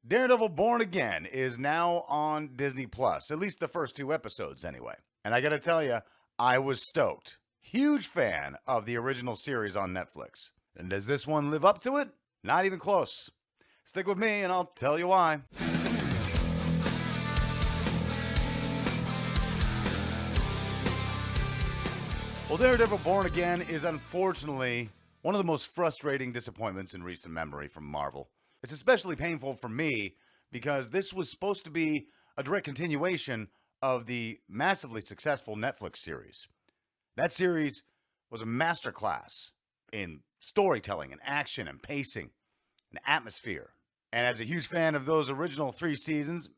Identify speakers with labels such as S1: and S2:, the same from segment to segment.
S1: Daredevil Born Again is now on Disney Plus, at least the first two episodes anyway. And I gotta tell you, I was stoked. Huge fan of the original series on Netflix. And does this one live up to it? Not even close. Stick with me and I'll tell you why. Well, Daredevil Born Again is unfortunately one of the most frustrating disappointments in recent memory from Marvel. It's especially painful for me because this was supposed to be a direct continuation of the massively successful Netflix series. That series was a masterclass in storytelling and action and pacing and atmosphere. And as a huge fan of those original 3 seasons,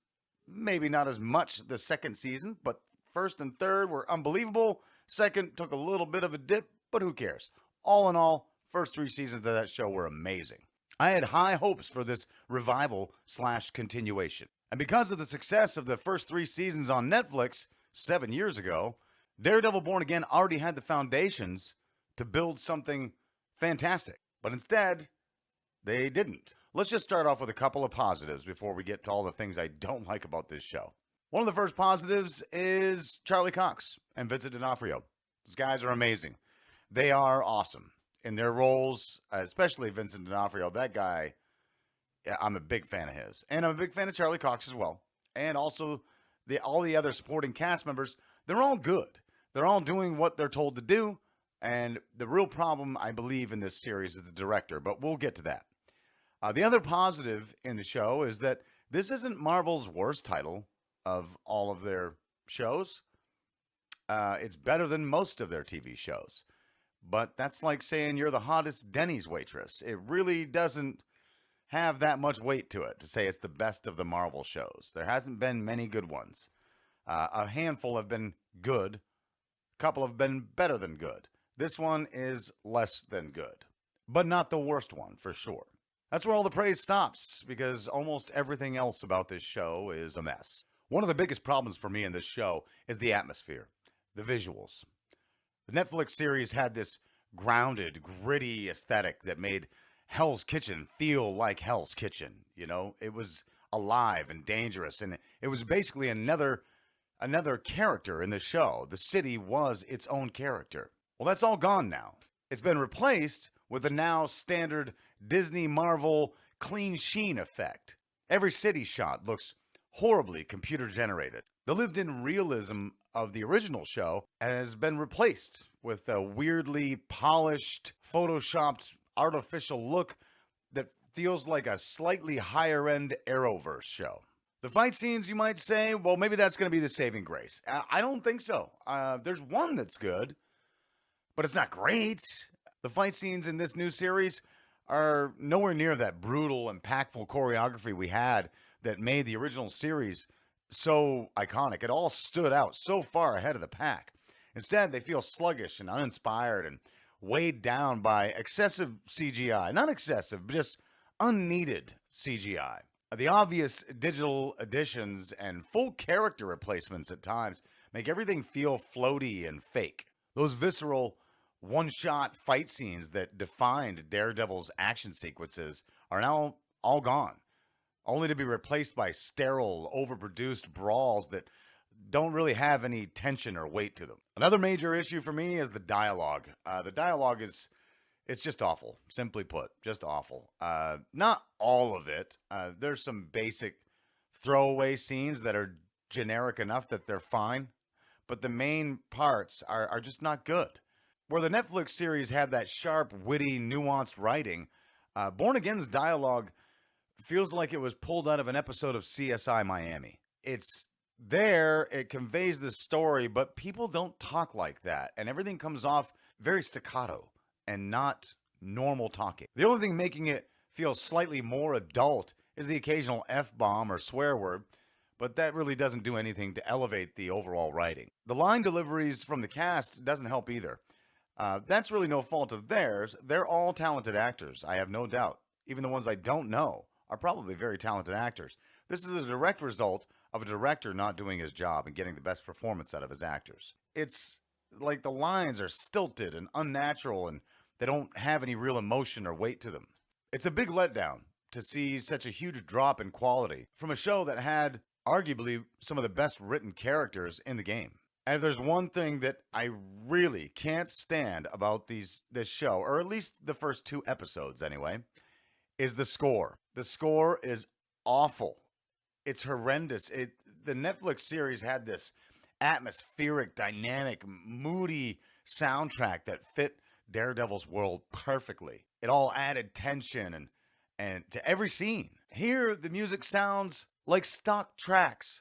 S1: maybe not as much the second season, but first and third were unbelievable. Second took a little bit of a dip, but who cares? All in all, first 3 seasons of that show were amazing. I had high hopes for this revival/continuation. And because of the success of the first 3 seasons on Netflix 7 years ago, Daredevil Born Again already had the foundations to build something fantastic. But instead, they didn't. Let's just start off with a couple of positives before we get to all the things I don't like about this show. One of the first positives is Charlie Cox and Vincent D'Onofrio. These guys are amazing. They are awesome in their roles, especially Vincent D'Onofrio. That guy, I'm a big fan of his. And I'm a big fan of Charlie Cox as well. And also all the other supporting cast members. They're all good. They're all doing what they're told to do. And the real problem, I believe, in this series is the director. But we'll get to that. The other positive in the show is that this isn't Marvel's worst title of all of their shows. It's better than most of their TV shows. But that's like saying you're the hottest Denny's waitress. It really doesn't have that much weight to it to say it's the best of the Marvel shows. There hasn't been many good ones. A handful have been good. A couple have been better than good. This one is less than good. But not the worst one, for sure. That's where all the praise stops, because almost everything else about this show is a mess. One of the biggest problems for me in this show is the atmosphere, the visuals. The Netflix series had this grounded, gritty aesthetic that made Hell's Kitchen feel like Hell's Kitchen. You know, it was alive and dangerous, and it was basically another character in the show. The city was its own character. Well, that's all gone now. It's been replaced with the now standard Disney Marvel clean sheen effect. Every city shot looks horribly computer generated. The lived-in realism of the original show has been replaced with a weirdly polished, photoshopped, artificial look that feels like a slightly higher-end Arrowverse show. The fight scenes, you might say, well, maybe that's going to be the saving grace. I don't think so. There's one that's good, but it's not great. The fight scenes in this new series are nowhere near that brutal, impactful choreography we had that made the original series so iconic. It all stood out so far ahead of the pack. Instead, they feel sluggish and uninspired and weighed down by excessive CGI. Not excessive, but just unneeded CGI. The obvious digital additions and full character replacements at times make everything feel floaty and fake. Those visceral one-shot fight scenes that defined Daredevil's action sequences are now all gone, only to be replaced by sterile, overproduced brawls that don't really have any tension or weight to them. Another major issue for me is the dialogue. The dialogue it's just awful, simply put, just awful. Not all of it. There's some basic throwaway scenes that are generic enough that they're fine, but the main parts are just not good. Where the Netflix series had that sharp, witty, nuanced writing, Born Again's dialogue feels like it was pulled out of an episode of CSI Miami. It's there, it conveys the story, but people don't talk like that, and everything comes off very staccato and not normal talking. The only thing making it feel slightly more adult is the occasional F-bomb or swear word, but that really doesn't do anything to elevate the overall writing. The line deliveries from the cast doesn't help either. That's really no fault of theirs. They're all talented actors, I have no doubt. Even the ones I don't know are probably very talented actors. This is a direct result of a director not doing his job and getting the best performance out of his actors. It's like the lines are stilted and unnatural, and they don't have any real emotion or weight to them. It's a big letdown to see such a huge drop in quality from a show that had arguably some of the best written characters in the game. And if there's one thing that I really can't stand about this show, or at least the first 2 episodes anyway, is the score. The score is awful. It's horrendous. The Netflix series had this atmospheric, dynamic, moody soundtrack that fit Daredevil's world perfectly. It all added tension and to every scene. Here, the music sounds like stock tracks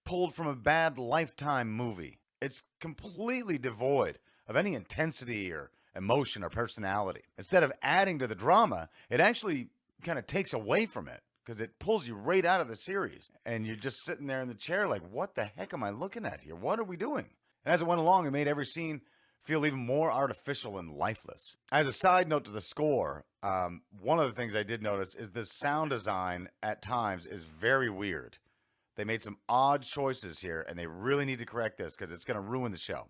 S1: pulled from a bad Lifetime movie. It's completely devoid of any intensity or emotion or personality. Instead of adding to the drama, it actually kind of takes away from it because it pulls you right out of the series. And you're just sitting there in the chair like, what the heck am I looking at here? What are we doing? And as it went along, it made every scene feel even more artificial and lifeless. As a side note to the score, one of the things I did notice is the sound design at times is very weird. They made some odd choices here, and they really need to correct this because it's going to ruin the show.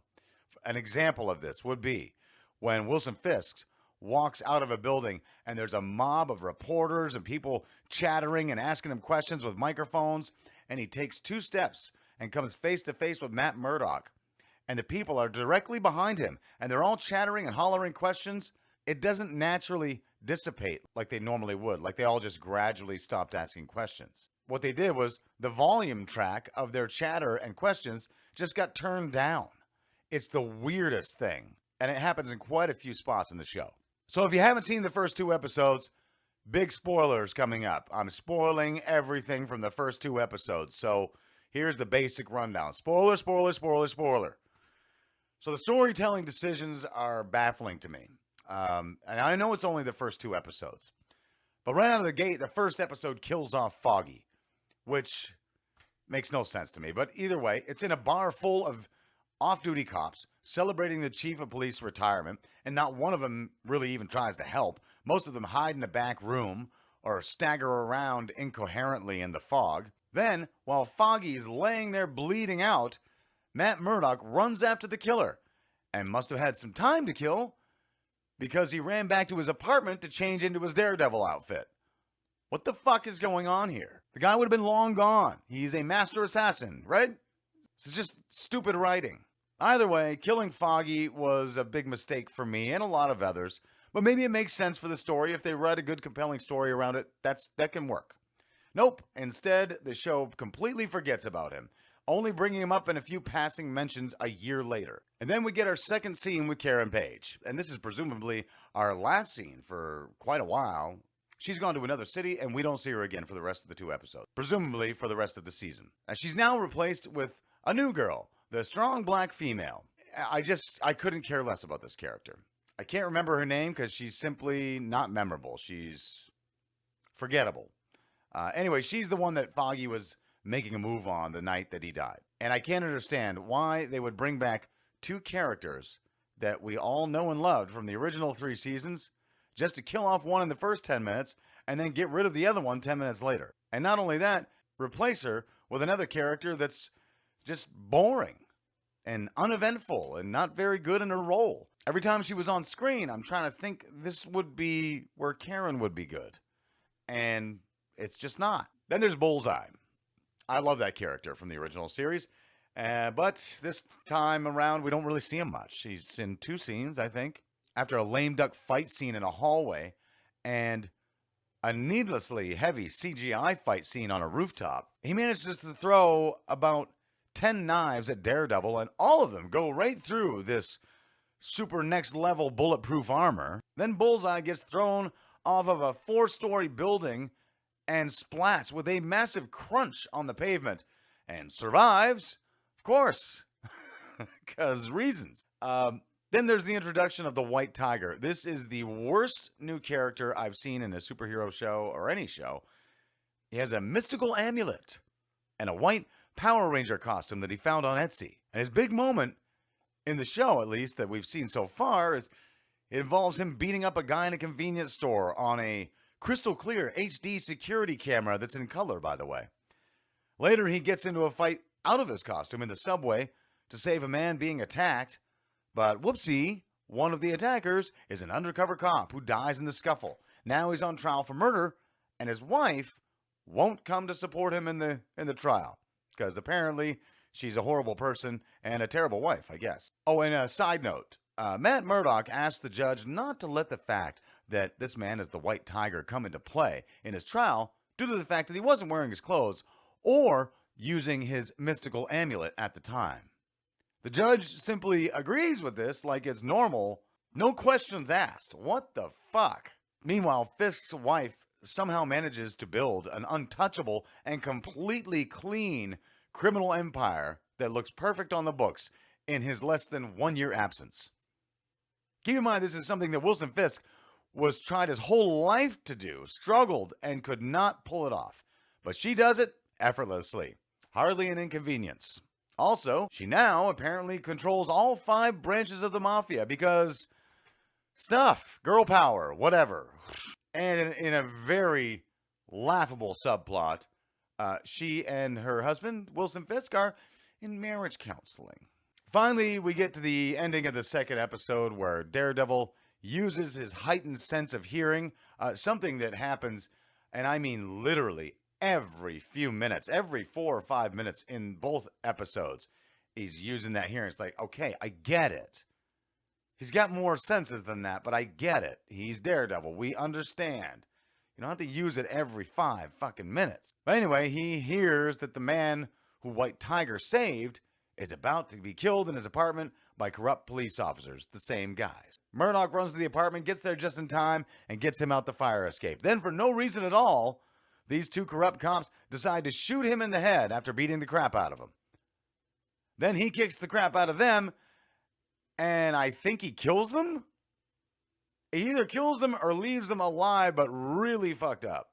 S1: An example of this would be when Wilson Fisk walks out of a building and there's a mob of reporters and people chattering and asking him questions with microphones, and he takes 2 steps and comes face to face with Matt Murdock, and the people are directly behind him, and they're all chattering and hollering questions. It doesn't naturally dissipate like they normally would, like they all just gradually stopped asking questions. What they did was the volume track of their chatter and questions just got turned down. It's the weirdest thing, and it happens in quite a few spots in the show. So if you haven't seen the first 2 episodes, big spoilers coming up. I'm spoiling everything from the first 2 episodes, so here's the basic rundown. Spoiler, spoiler, spoiler, spoiler. So the storytelling decisions are baffling to me. And I know it's only the first 2 episodes. But right out of the gate, the first episode kills off Foggy, which makes no sense to me. But either way, it's in a bar full of off-duty cops celebrating the chief of police retirement, and not one of them really even tries to help. Most of them hide in the back room or stagger around incoherently in the fog. Then, while Foggy is laying there bleeding out, Matt Murdock runs after the killer and must have had some time to kill because he ran back to his apartment to change into his Daredevil outfit. What the fuck is going on here? The guy would have been long gone. He's a master assassin, right? This is just stupid writing. Either way, killing Foggy was a big mistake for me and a lot of others, but maybe it makes sense for the story. If they write a good, compelling story around it, that can work. Nope. Instead, the show completely forgets about him, only bringing him up in a few passing mentions a year later. And then we get our second scene with Karen Page, and this is presumably our last scene for quite a while. She's gone to another city, and we don't see her again for the rest of the 2 episodes, presumably for the rest of the season. She's now replaced with a new girl, the strong black female. I couldn't care less about this character. I can't remember her name because she's simply not memorable. She's forgettable. Anyway, she's the one that Foggy was making a move on the night that he died. And I can't understand why they would bring back 2 characters that we all know and loved from the original 3 seasons just to kill off one in the first 10 minutes and then get rid of the other one 10 minutes later. And not only that, replace her with another character that's just boring and uneventful and not very good in her role. Every time she was on screen, I'm trying to think this would be where Karen would be good. And it's just not. Then there's Bullseye. I love that character from the original series. But this time around, we don't really see him much. He's in 2 scenes, I think. After a lame duck fight scene in a hallway and a needlessly heavy CGI fight scene on a rooftop, he manages to throw about 10 knives at Daredevil, and all of them go right through this super next level bulletproof armor. Then Bullseye gets thrown off of a 4-story building and splats with a massive crunch on the pavement and survives, of course, because reasons. Then there's the introduction of the White Tiger. This is the worst new character I've seen in a superhero show or any show. He has a mystical amulet and a white Power Ranger costume that he found on Etsy. And his big moment, in the show at least, that we've seen so far, is it involves him beating up a guy in a convenience store on a crystal clear HD security camera that's in color, by the way. Later, he gets into a fight out of his costume in the subway to save a man being attacked. But whoopsie, one of the attackers is an undercover cop who dies in the scuffle. Now he's on trial for murder, and his wife won't come to support him in the trial because apparently she's a horrible person and a terrible wife, I guess. Oh, and a side note, Matt Murdock asked the judge not to let the fact that this man is the White Tiger come into play in his trial due to the fact that he wasn't wearing his clothes or using his mystical amulet at the time. The judge simply agrees with this like it's normal, no questions asked. What the fuck? Meanwhile, Fisk's wife somehow manages to build an untouchable and completely clean criminal empire that looks perfect on the books in his less than 1 year absence. Keep in mind, this is something that Wilson Fisk was tried his whole life to do, struggled, and could not pull it off. But she does it effortlessly. Hardly an inconvenience. Also, she now apparently controls all 5 branches of the mafia because stuff, girl power, whatever. And in a very laughable subplot, she and her husband, Wilson Fisk, are in marriage counseling. Finally, we get to the ending of the second episode where Daredevil uses his heightened sense of hearing, something that happens, and I mean literally every few minutes, every 4 or 5 minutes in both episodes, he's using that hearing. It's like, okay, I get it. He's got more senses than that, but I get it. He's Daredevil. We understand. You don't have to use it every 5 fucking minutes. But anyway, he hears that the man who White Tiger saved is about to be killed in his apartment by corrupt police officers, the same guys. Murdock runs to the apartment, gets there just in time, and gets him out the fire escape. Then, for no reason at all, these 2 corrupt cops decide to shoot him in the head after beating the crap out of him. Then he kicks the crap out of them, and I think he kills them? He either kills them or leaves them alive, but really fucked up.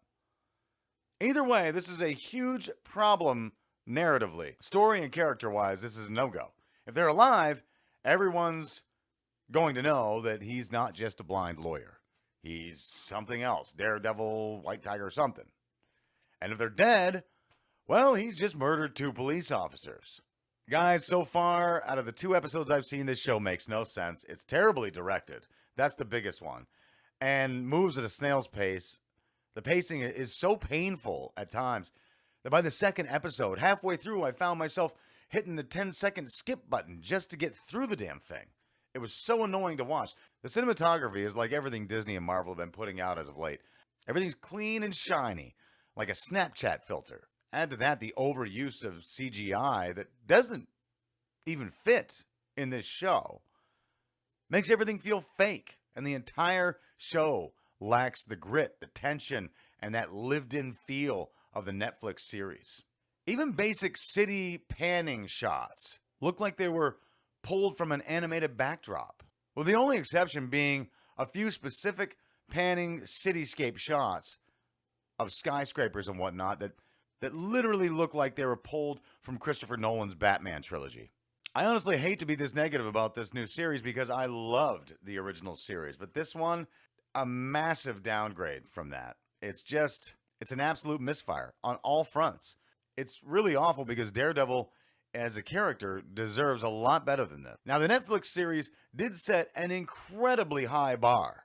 S1: Either way, this is a huge problem narratively. Story and character-wise, this is a no-go. If they're alive, everyone's going to know that he's not just a blind lawyer. He's something else. Daredevil, White Tiger, something. And if they're dead, well, he's just murdered 2 police officers. Guys, so far, out of the 2 episodes I've seen, this show makes no sense. It's terribly directed. That's the biggest one. And moves at a snail's pace. The pacing is so painful at times that by the second episode, halfway through, I found myself hitting the 10-second skip button just to get through the damn thing. It was so annoying to watch. The cinematography is like everything Disney and Marvel have been putting out as of late. Everything's clean and shiny, like a Snapchat filter. Add to that the overuse of CGI that doesn't even fit in this show. Makes everything feel fake, and the entire show lacks the grit, the tension, and that lived-in feel of the Netflix series. Even basic city panning shots look like they were pulled from an animated backdrop, with the only exception being a few specific panning cityscape shots of skyscrapers and whatnot that literally look like they were pulled from Christopher Nolan's Batman trilogy. I honestly hate to be this negative about this new series because I loved the original series, but this one, a massive downgrade from that. It's an absolute misfire on all fronts. It's really awful because Daredevil as a character deserves a lot better than this. Now, the Netflix series did set an incredibly high bar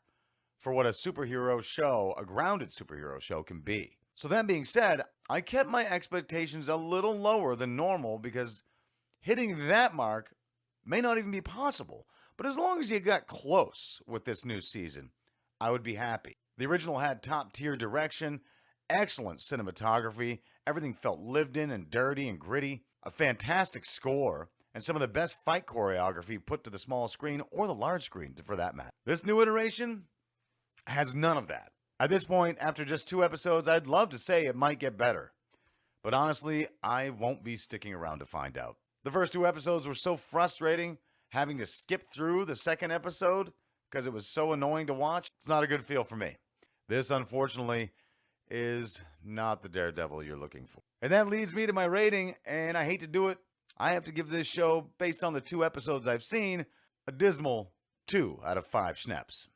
S1: for what a superhero show, a grounded superhero show, can be. So that being said, I kept my expectations a little lower than normal because hitting that mark may not even be possible. But as long as you got close with this new season, I would be happy. The original had top-tier direction, excellent cinematography, everything felt lived in and dirty and gritty, a fantastic score, and some of the best fight choreography put to the small screen or the large screen for that matter. This new iteration has none of that. At this point, after just 2 episodes, I'd love to say it might get better. But honestly, I won't be sticking around to find out. The first 2 episodes were so frustrating, having to skip through the second episode because it was so annoying to watch. It's not a good feel for me. This, unfortunately, is not the Daredevil you're looking for. And that leads me to my rating, and I hate to do it. I have to give this show, based on the 2 episodes I've seen, a dismal 2 out of 5 schneps.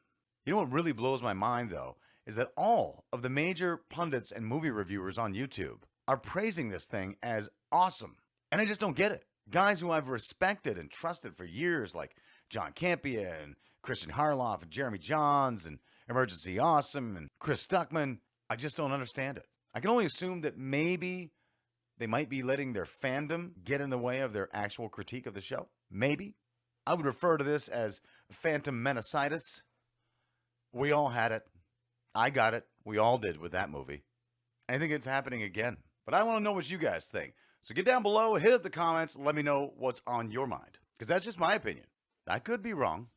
S1: You know what really blows my mind, though, is that all of the major pundits and movie reviewers on YouTube are praising this thing as awesome. And I just don't get it. Guys who I've respected and trusted for years, like John Campea and Christian Harloff and Jeremy Johns and Emergency Awesome and Chris Stuckman, I just don't understand it. I can only assume that maybe they might be letting their fandom get in the way of their actual critique of the show. Maybe. I would refer to this as phantom menicitis. We all had it. I got it. We all did with that movie. I think it's happening again. But I want to know what you guys think. So get down below, hit up the comments, let me know what's on your mind. Because that's just my opinion. I could be wrong.